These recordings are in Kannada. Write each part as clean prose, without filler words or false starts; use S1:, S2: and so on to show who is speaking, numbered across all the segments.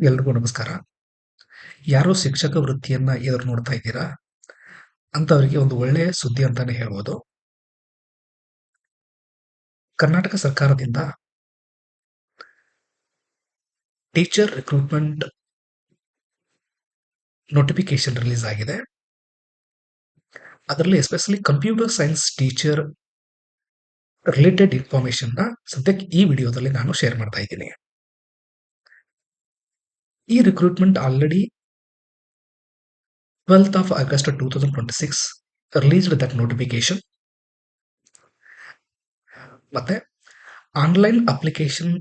S1: ಎಲ್ರಿಗೂ ನಮಸ್ಕಾರ. ಯಾರೋ ಶಿಕ್ಷಕ ವೃತ್ತಿಯನ್ನ ಎದುರು ನೋಡ್ತಾ ಇದ್ದೀರಾ? ಅಂತವರಿಗೆ ಒಂದು ಒಳ್ಳೆಯ ಸುದ್ದಿ ಅಂತಾನೆ ಹೇಳ್ಬೋದು. ಕರ್ನಾಟಕ ಸರ್ಕಾರದಿಂದ ಟೀಚರ್ ರಿಕ್ರೂಟ್ಮೆಂಟ್ ನೋಟಿಫಿಕೇಶನ್ ರಿಲೀಸ್ ಆಗಿದೆ. ಅದರಲ್ಲಿ especially computer science teacher related information ಸದ್ಯಕ್ಕೆ ಈ ವಿಡಿಯೋದಲ್ಲಿ ನಾನು ಶೇರ್ ಮಾಡ್ತಾ ಇದ್ದೀನಿ. ಈ recruitment already 12th of August 2026 released that notification. ಮತ್ತೆ ಆನ್ಲೈನ್ ಅಪ್ಲಿಕೇಶನ್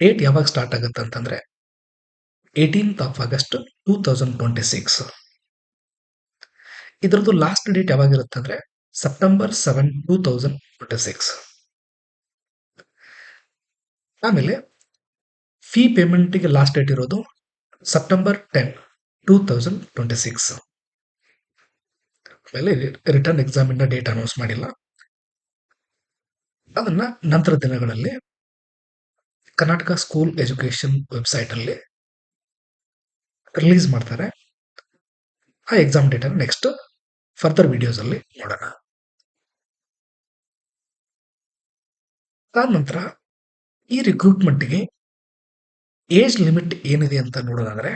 S1: ಡೇಟ್ ಯಾವಾಗ ಸ್ಟಾರ್ಟ್ ಆಗುತ್ತೆ ಅಂತಂದ್ರೆ 18th of August 2026. ಇದರದ್ದು ಲಾಸ್ಟ್ ಡೇಟ್ ಯಾವಾಗಿರುತ್ತೆ ಅಂದ್ರೆ September 7, 2026. ಆಮೇಲೆ ಫೀ ಪೇಮೆಂಟ್ಗೆ ಲಾಸ್ಟ್ ಡೇಟ್ ಇರೋದು September 10, 2026. ಆಮೇಲೆ ರಿಟರ್ನ್ ಎಕ್ಸಾಮಿನ ಡೇಟ್ ಅನೌನ್ಸ್ ಮಾಡಿಲ್ಲ. ಅದನ್ನ ನಂತರ ದಿನಗಳಲ್ಲಿ ಕರ್ನಾಟಕ ಸ್ಕೂಲ್ ಎಜುಕೇಶನ್ ವೆಬ್ಸೈಟ್ ಅಲ್ಲಿ ರಿಲೀಸ್ ಮಾಡ್ತಾರೆ. ಆ ಎಕ್ಸಾಮ್ ಡೇಟ್ ಅನ್ನು ನೆಕ್ಸ್ಟ್ ಫರ್ದರ್ ವಿಡಿಯೋಸ್ ಅಲ್ಲಿ ನೋಡೋಣ. ಅದಾದ ನಂತರ ಈ ರಿಕ್ರೂಟ್ಮೆಂಟ್ಗೆ ಏಜ್ ಲಿಮಿಟ್ ಏನಿದೆ ಅಂತ ನೋಡೋದಾದ್ರೆ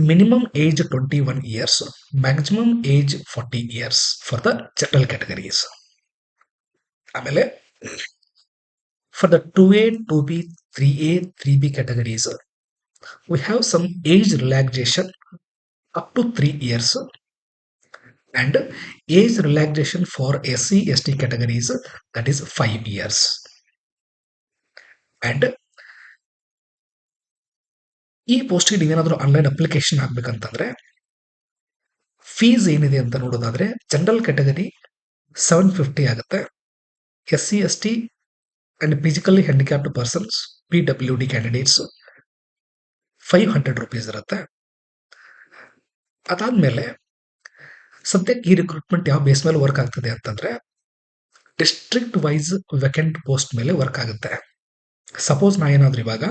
S1: minimum age 21 years, maximum age 40 years for the general categories. ಆಮೇಲೆ for the 2A, 2B, 3A, 3B categories, we have some age relaxation up to 3 years and age relaxation for SC, ST categories, that is 5 years. And ಈ ಪೋಸ್ಟ್ಗೆ ನೀವೇನಾದರೂ ಆನ್ಲೈನ್ ಅಪ್ಲಿಕೇಶನ್ ಹಾಕ್ಬೇಕಂತಂದ್ರೆ ಫೀಸ್ ಏನಿದೆ ಅಂತ ನೋಡೋದಾದ್ರೆ ಜನರಲ್ ಕ್ಯಾಟಗರಿ 750 ಆಗುತ್ತೆ. SC, ST and physically handicapped persons, PWD candidates 500 rupees ಇರುತ್ತೆ. ಅದಾದ್ಮೇಲೆ ಸದ್ಯಕ್ಕೆ ಈ ರಿಕ್ರೂಟ್ಮೆಂಟ್ ಯಾವ ಬೇಸ್ ಮೇಲೆ ವರ್ಕ್ ಆಗ್ತದೆ ಅಂತಂದ್ರೆ ಡಿಸ್ಟ್ರಿಕ್ಟ್ ವೈಸ್ ವೇಕೆಂಟ್ ಪೋಸ್ಟ್ ಮೇಲೆ ವರ್ಕ್ ಆಗುತ್ತೆ. ಸಪೋಸ್ ನಾ ಏನಾದ್ರೂ ಇವಾಗ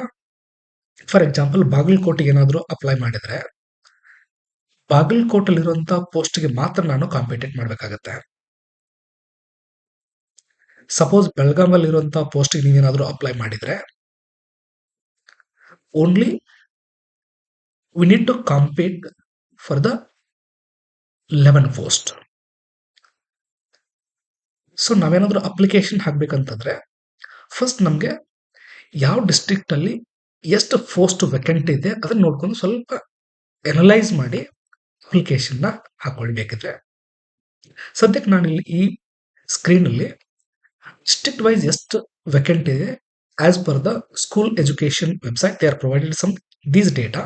S1: ಫಾರ್ ಎಕ್ಸಾಂಪಲ್ ಬಾಗಲಕೋಟೆಗೆ ಏನಾದರೂ ಅಪ್ಲೈ ಮಾಡಿದ್ರೆ ಬಾಗಲಕೋಟೆಲಿರುವಂತಹ ಪೋಸ್ಟ್ಗೆ ಮಾತ್ರ ನಾನು ಕಾಂಪಿಟೇಟ್ ಮಾಡಬೇಕಾಗತ್ತೆ. ಸಪೋಸ್ ಬೆಳಗಾಮಲ್ಲಿರುವಂತಹ ಪೋಸ್ಟ್ಗೆ ನೀವೇನಾದರೂ ಅಪ್ಲೈ ಮಾಡಿದ್ರೆ only we need to compete for the 11 post. So ನಾವೇನಾದ್ರೂ ಅಪ್ಲಿಕೇಶನ್ ಹಾಕ್ಬೇಕಂತಂದ್ರೆ ಫಸ್ಟ್ ನಮಗೆ ಯಾವ ಡಿಸ್ಟ್ರಿಕ್ಟ್ ಅಲ್ಲಿ ಎಷ್ಟು ಪೋಸ್ಟ್ ವೇಕೆಂಟ್ ಇದೆ ಅದನ್ನ ನೋಡ್ಕೊಂಡು ಸ್ವಲ್ಪ ಅನಲೈಸ್ ಮಾಡಿ ಅಪ್ಲಿಕೇಶನ್ ಹಾಕೊಳ್ಬೇಕಿದ್ರೆ ಸದ್ಯಕ್ಕೆ ನಾನು ಇಲ್ಲಿ ಈ ಸ್ಕ್ರೀನ್ ಅಲ್ಲಿ ಡಿಸ್ಟ್ರಿಕ್ಟ್ ವೈಸ್ ಎಷ್ಟು ವೇಕೆಂಟ್ ಇದೆ as per the school education website they are provided some these data.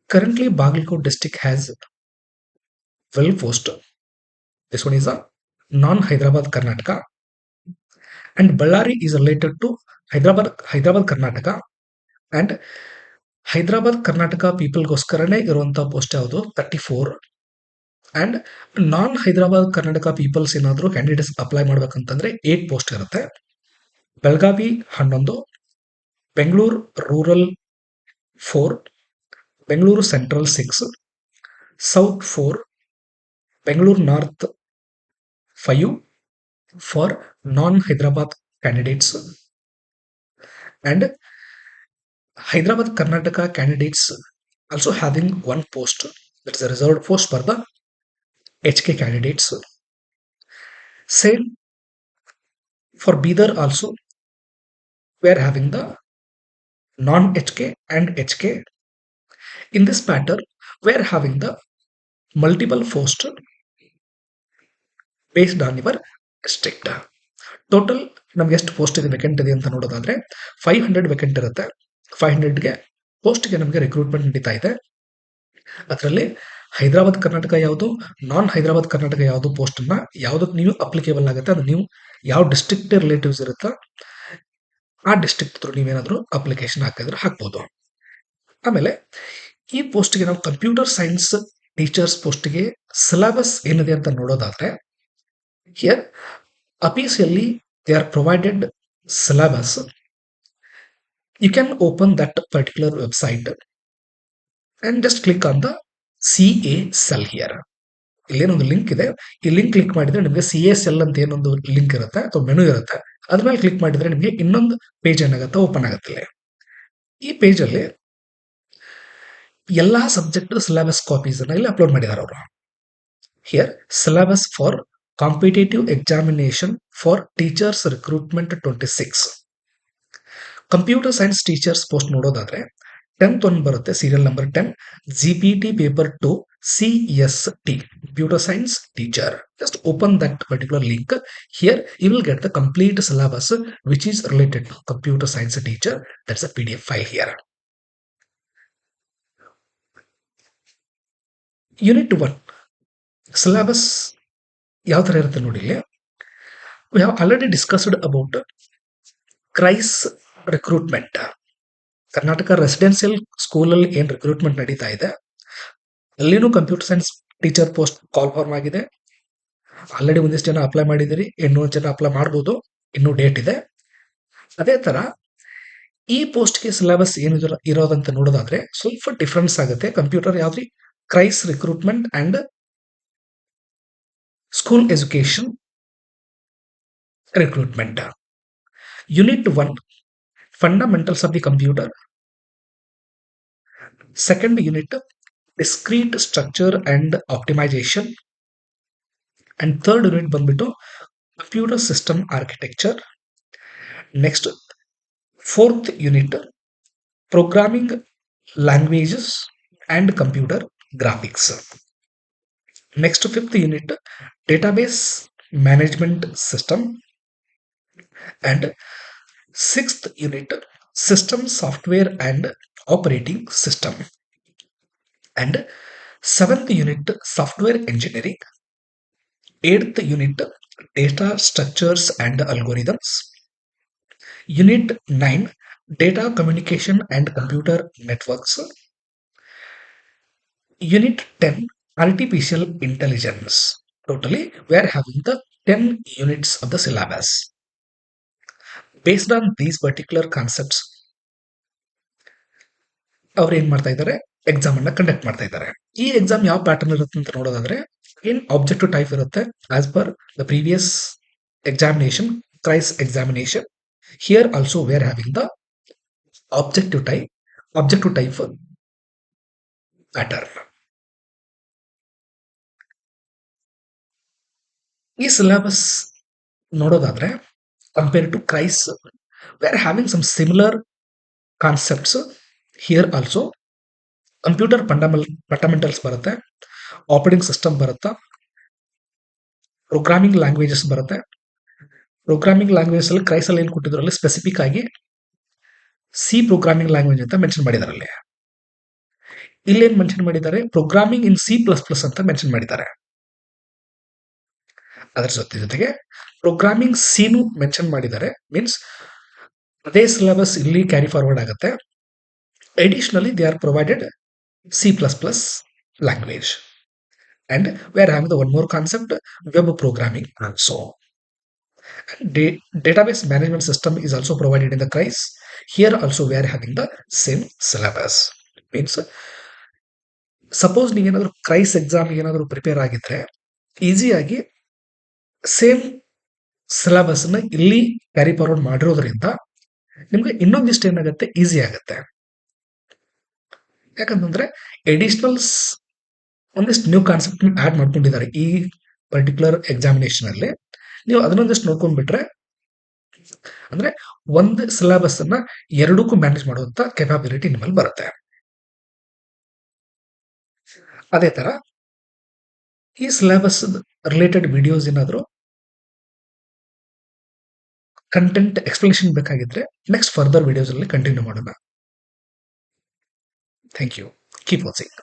S1: Currently Bagalkot district has 12 posts. This one is a non-Hyderabad Karnataka and Ballari is related to Hyderabad Karnataka and Hyderabad Karnataka people ಗೋಸ್ಕರನೇ ಇರುವಂತಹ ಪೋಸ್ಟ್ ಯಾವುದು 34 and non Hyderabad Karnataka peoples ಏನಾದರೂ ಕ್ಯಾಂಡಿಡೇಟ್ಸ್ ಅಪ್ಲೈ ಮಾಡ್ಬೇಕಂತಂದ್ರೆ 8 ಪೋಸ್ಟ್ ಇರುತ್ತೆ. Belagavi 11, Bengaluru rural 4, Bengaluru central 6, south 4, Bengaluru north 5 for non-Hyderabad candidates and Hyderabad Karnataka candidates also having one post, that is a reserved post for the HK candidates. Same for Bidar also we are having the non-HK and HK. In this matter we are having the multiple post based on your district. Total ನಮ್ಗೆ ಎಷ್ಟು ಪೋಸ್ಟ್ ಇದೆ ವೇಕೆಂಟ್ ಇದೆ ಅಂತ ನೋಡೋದಾದ್ರೆ 500 ವೇಕೆಂಟ್ ಇರುತ್ತೆ. 500ಗೆ ಪೋಸ್ಟ್ಗೆ ನಮಗೆ ರಿಕ್ರೂಟ್ಮೆಂಟ್ ನಡೀತಾ ಇದೆ. ಅದರಲ್ಲಿ ಹೈದರಾಬಾದ್ ಕರ್ನಾಟಕ ಯಾವುದು, ನಾನ್ ಹೈದರಾಬಾದ್ ಕರ್ನಾಟಕ ಯಾವುದು ಪೋಸ್ಟ್ ಅನ್ನ ಯಾವ್ದಕ್ಕೆ ನೀವು ಅಪ್ಲಿಕೇಬಲ್ ಆಗುತ್ತೆ ಅದು ನೀವು ಯಾವ ಡಿಸ್ಟ್ರಿಕ್ಟ್ ರಿಲೇಟಿವ್ಸ್ ಇರುತ್ತೋ ಆ ಡಿಸ್ಟ್ರಿಕ್ಟ್ ಥ್ರೂ ನೀವೇನಾದ್ರೂ ಅಪ್ಲಿಕೇಶನ್ ಹಾಕಿದ್ರೆ ಹಾಕ್ಬೋದು. ಆಮೇಲೆ ಈ ಪೋಸ್ಟ್ಗೆ ನಾವು ಕಂಪ್ಯೂಟರ್ ಸೈನ್ಸ್ ಟೀಚರ್ಸ್ ಪೋಸ್ಟ್ಗೆ ಸಿಲೆಬಸ್ ಏನಿದೆ ಅಂತ ನೋಡೋದಾದ್ರೆ here officially they are provided syllabus. You can open that particular website and just click on the CA cell here. ಇಲ್ಲೇನೊಂದು ಲಿಂಕ್ ಇದೆ, ಈ ಲಿಂಕ್ ಕ್ಲಿಕ್ ಮಾಡಿದ್ರೆ ನಿಮಗೆ CA cell ಅಂತ ಏನೊಂದು ಲಿಂಕ್ ಇರುತ್ತೆ ಅಥವಾ ಮೆನು ಇರುತ್ತೆ, ಅದ್ರ ಮೇಲೆ ಕ್ಲಿಕ್ ಮಾಡಿದ್ರೆ ನಿಮಗೆ ಇನ್ನೊಂದು ಪೇಜ್ ಏನಾಗುತ್ತೆ ಓಪನ್ ಆಗುತ್ತೆ. ಈ ಪೇಜ್ ಅಲ್ಲಿ ಎಲ್ಲಾ ಸಬ್ಜೆಕ್ಟ್ ಸಿಲೆಬಸ್ ಕಾಪೀಸ್ ಅನ್ನ ಇಲ್ಲಿ ಅಪ್ಲೋಡ್ ಮಾಡಿದ್ದಾರೆ ಅವರು. Here syllabus for competitive examination for teachers recruitment 26. Computer science teachers post ನೋಡೋದಾದ್ರೆ 10th one ಬರುತ್ತೆ, serial number 10, GPT paper 2 CST, computer science teacher. Just open that particular link. Here you will get the complete syllabus which is related to computer science teacher. That's a PDF file here. Unit 1 syllabus ಯಾವ ತರ ಇರುತ್ತೆ ನೋಡಿ. We have already discussed about CRISE recruitment. Karnataka residential school ಅಲ್ಲಿ ಏನ್ ರಿಕ್ರೂಟ್ಮೆಂಟ್ ನಡೀತಾ ಇದೆ, ಅಲ್ಲಿನೂ computer science teacher post call form ಆಗಿದೆ. ಆಲ್ರೆಡಿ ಒಂದಿಷ್ಟು ಜನ ಅಪ್ಲೈ ಮಾಡಿದಿರಿ, ಇನ್ನೂ ಜನ ಅಪ್ಲೈ ಮಾಡಬಹುದು, ಇನ್ನೂ ಡೇಟ್ ಇದೆ. ಅದೇ ತರ ಈ ಪೋಸ್ಟ್ಗೆ ಸಿಲೆಬಸ್ ಏನು ಇರೋದಂತ ನೋಡೋದಾದ್ರೆ ಸ್ವಲ್ಪ ಡಿಫ್ರೆನ್ಸ್ ಆಗುತ್ತೆ. ಕಂಪ್ಯೂಟರ್ ಯಾವ್ದ್ರಿ, KREIS recruitment and school education recruitment. Unit 1 fundamentals of the computer. Second unit, discrete structure and optimization. And third unit ಬಂದ್ಬಿಟ್ಟು computer system architecture. Next, fourth unit, programming languages and computer graphics. Next, fifth unit, database management system. And sixth unit, system software and operating system. And seventh unit, software engineering. Eighth unit, data structures and algorithms. Unit 9, data communication and computer networks. Unit 10, artificial intelligence. Totally, we are having the 10 units of the syllabus. Based on these particular concepts, ಅವ್ರು ಏನ್ ಮಾಡ್ತಾ ಇದ್ದಾರೆ, ಎಕ್ಸಾಮ್ ಅನ್ನ ಕಂಡಕ್ಟ್ ಮಾಡ್ತಾ ಇದ್ದಾರೆ. ಈ ಎಕ್ಸಾಮ್ ಯಾವ ಪ್ಯಾಟರ್ನ್ ಇರುತ್ತೆ ಅಂತ ನೋಡೋದಾದ್ರೆ, ಏನ್ ಆಬ್ಜೆಕ್ಟಿವ್ ಟೈಪ್ ಇರುತ್ತೆ as per the previous examination, KREIS examination. Here also we are having the objective type pattern. ಈ ಸಿಲೆಬಸ್ ನೋಡೋದಾದ್ರೆ compare to KREIS, we are having some similar concepts. Here also computer fundamentals ಬರುತ್ತೆ, ಆಪರೇಟಿಂಗ್ ಸಿಸ್ಟಮ್ ಬರುತ್ತೆ, ಪ್ರೋಗ್ರಾಮಿಂಗ್ ಲ್ಯಾಂಗ್ವೇಜಸ್ ಬರುತ್ತೆ. ಪ್ರೋಗ್ರಾಮಿಂಗ್ ಲ್ಯಾಂಗ್ವೇಜಸ್ ಅಲ್ಲಿ ಕ್ರೈಸ್ ಅಲ್ಲಿ ಏನ್ ಕೊಟ್ಟಿದ್ರಲ್ಲಿ ಸ್ಪೆಸಿಫಿಕ್ ಆಗಿ ಸಿ ಪ್ರೋಗ್ರಾಮಿಂಗ್ ಲ್ಯಾಂಗ್ವೇಜ್ ಅಂತ ಮೆನ್ಷನ್ ಮಾಡಿದಾರೆ. ಅಲ್ಲಿ ಇಲ್ಲೇನ್ ಮೆನ್ಷನ್ ಮಾಡಿದ್ದಾರೆ, ಪ್ರೋಗ್ರಾಮಿಂಗ್ ಇನ್ C++ ಅಂತ ಮೆನ್ಷನ್ ಮಾಡಿದ್ದಾರೆ. ಅದರ ಜೊತೆಗೆ ಪ್ರೋಗ್ರಾಮಿಂಗ್ ಸಿನು ಮೆನ್ಷನ್ ಮಾಡಿದ್ದಾರೆ. ಮೀನ್ಸ್ ಅದೇ ಸಿಲೆಬಸ್ ಇಲ್ಲಿ ಕ್ಯಾರಿ ಫಾರ್ವರ್ಡ್ ಆಗುತ್ತೆ. Additionally, they are provided C++ language. And we are having the one more concept, web programming also. Database management system is also provided in the CRISE. Here also we are having the same syllabus. Means, suppose ನೀವೇನಾದರೂ ಕ್ರೈಸ್ ಎಕ್ಸಾಮ್ ಏನಾದರೂ ಪ್ರಿಪೇರ್ ಆಗಿದ್ರೆ ಈಸಿಯಾಗಿ ಸೇಮ್ ಸಿಲೆಬಸ್ ನ ಇಲ್ಲಿ ಕ್ಯಾರಿ ಫಾರ್ವರ್ಡ್ ಮಾಡಿರೋದ್ರಿಂದ ನಿಮ್ಗೆ ಇನ್ನೊಂದಿಷ್ಟು ಏನಾಗುತ್ತೆ, ಈಸಿ ಆಗುತ್ತೆ. ಯಾಕಂತಂದ್ರೆ ಎಡಿಷನಲ್ಸ್ ಒಂದಿಷ್ಟು ನ್ಯೂ ಕಾನ್ಸೆಪ್ಟ್ ಆಡ್ ಮಾಡ್ಕೊಂಡಿದ್ದಾರೆ ಈ ಪರ್ಟಿಕ್ಯುಲರ್ ಎಕ್ಸಾಮಿನೇಷನ್ ಅಲ್ಲಿ. ನೀವು ಅದನ್ನೊಂದಿಷ್ಟು ನೋಡ್ಕೊಂಡ್ಬಿಟ್ರೆ ಅಂದ್ರೆ ಒಂದು ಸಿಲೆಬಸ್ ಅನ್ನ ಎರಡಕ್ಕೂ ಮ್ಯಾನೇಜ್ ಮಾಡುವಂತ ಕೆಪಾಬಿಲಿಟಿ ನಿಮ್ಮಲ್ಲಿ ಬರುತ್ತೆ. ಅದೇ ತರ ಈ ಸಿಲೆಬಸ್ ರಿಲೇಟೆಡ್ ವಿಡಿಯೋಸ್ ಏನಾದ್ರು ಕಂಟೆಂಟ್ ಎಕ್ಸ್ಪ್ಲನೇಷನ್ ಬೇಕಾಗಿದ್ರೆ ನೆಕ್ಸ್ಟ್ ಫರ್ದರ್ ವಿಡಿಯೋಸ್ ಅಲ್ಲಿ ಕಂಟಿನ್ಯೂ ಮಾಡೋಣ. Thank you. Keep watching.